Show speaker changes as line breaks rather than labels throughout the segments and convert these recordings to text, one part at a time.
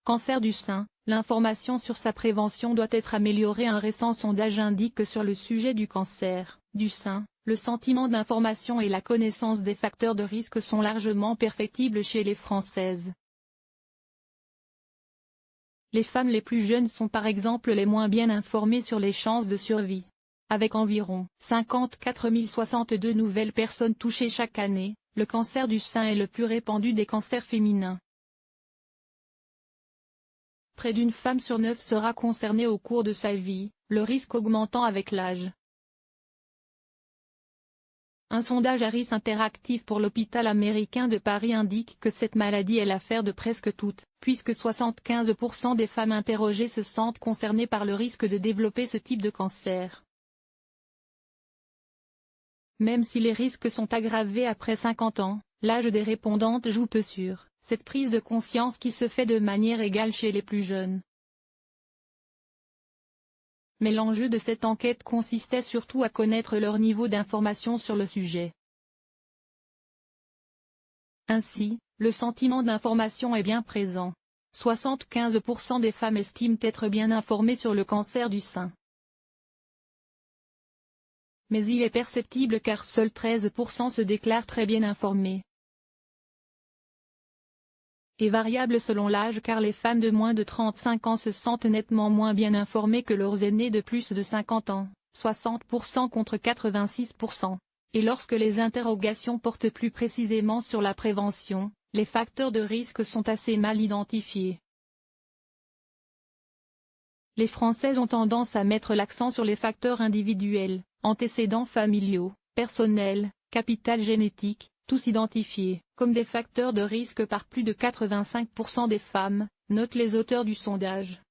Cancer du sein, l'information sur sa prévention doit être améliorée. Un récent sondage indique que sur le sujet du cancer du sein, le sentiment d'information et la connaissance des facteurs de risque sont largement perfectibles chez les Françaises. Les femmes les plus jeunes sont par exemple les moins bien informées sur les chances de survie. Avec environ 54 062 nouvelles personnes touchées chaque année, le cancer du sein est le plus répandu des cancers féminins. Près d'une femme sur 9 sera concernée au cours de sa vie, le risque augmentant avec l'âge. Un sondage Harris Interactive pour l'hôpital américain de Paris indique que cette maladie est l'affaire de presque toutes, puisque 75% des femmes interrogées se sentent concernées par le risque de développer ce type de cancer. Même si les risques sont aggravés après 50 ans, l'âge des répondantes joue peu sur cette prise de conscience qui se fait de manière égale chez les plus jeunes. Mais l'enjeu de cette enquête consistait surtout à connaître leur niveau d'information sur le sujet. Ainsi, le sentiment d'information est bien présent. 75% des femmes estiment être bien informées sur le cancer du sein. Mais il est perceptible car seuls 13% se déclarent très bien informés. Est variable selon l'âge car les femmes de moins de 35 ans se sentent nettement moins bien informées que leurs aînées de plus de 50 ans, 60% contre 86%. Et lorsque les interrogations portent plus précisément sur la prévention, les facteurs de risque sont assez mal identifiés. Les Françaises ont tendance à mettre l'accent sur les facteurs individuels, antécédents familiaux, personnels, capital génétique, tous identifiés comme des facteurs de risque par plus de 85% des femmes, notent les auteurs du sondage.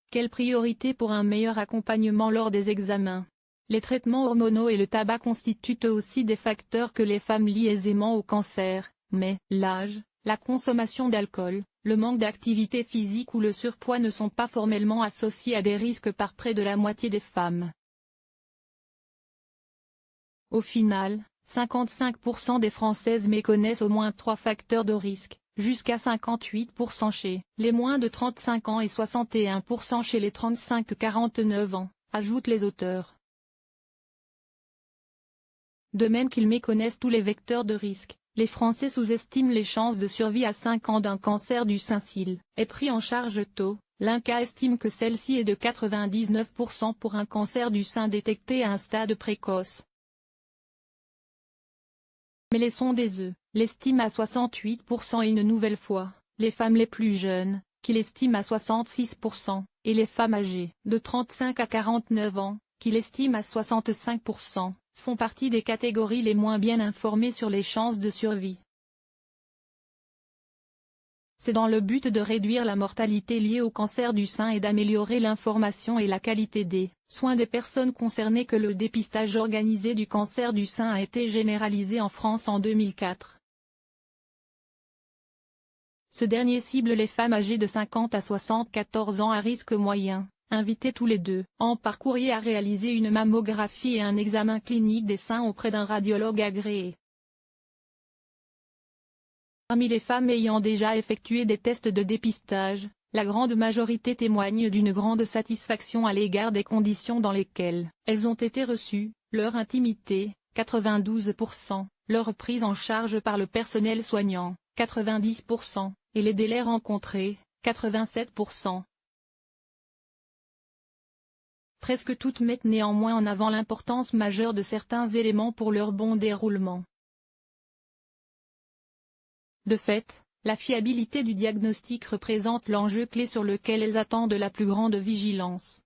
Quelle priorité pour un meilleur accompagnement lors des examens? Les traitements hormonaux et le tabac constituent eux aussi des facteurs que les femmes lient aisément au cancer, mais l'âge, la consommation d'alcool, le manque d'activité physique ou le surpoids ne sont pas formellement associés à des risques par près de la moitié des femmes. Au final, 55% des Françaises méconnaissent au moins 3 facteurs de risque, jusqu'à 58% chez les moins de 35 ans et 61% chez les 35-49 ans, ajoutent les auteurs. De même qu'ils méconnaissent tous les vecteurs de risque, les Français sous-estiment les chances de survie à 5 ans d'un cancer du sein s'il est pris en charge tôt. L'INCa estime que celle-ci est de 99% pour un cancer du sein détecté à un stade précoce. Mais les sondés l'estiment à 68% et une nouvelle fois, les femmes les plus jeunes, qui l'estiment à 66%, et les femmes âgées de 35 à 49 ans, qui l'estiment à 65%, font partie des catégories les moins bien informées sur les chances de survie. C'est dans le but de réduire la mortalité liée au cancer du sein et d'améliorer l'information et la qualité des soins des personnes concernées que le dépistage organisé du cancer du sein a été généralisé en France en 2004. Ce dernier cible les femmes âgées de 50 à 74 ans à risque moyen, invitées tous les 2 ans par courrier à réaliser une mammographie et un examen clinique des seins auprès d'un radiologue agréé. Parmi les femmes ayant déjà effectué des tests de dépistage, la grande majorité témoigne d'une grande satisfaction à l'égard des conditions dans lesquelles elles ont été reçues, leur intimité, 92%, leur prise en charge par le personnel soignant, 90%, et les délais rencontrés, 87%. Presque toutes mettent néanmoins en avant l'importance majeure de certains éléments pour leur bon déroulement. De fait, la fiabilité du diagnostic représente l'enjeu clé sur lequel elles attendent la plus grande vigilance.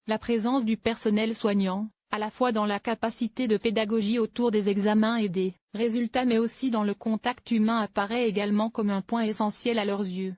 La présence du personnel soignant, à la fois dans la capacité de pédagogie autour des examens et des résultats mais aussi dans le contact humain apparaît également comme un point essentiel à leurs yeux.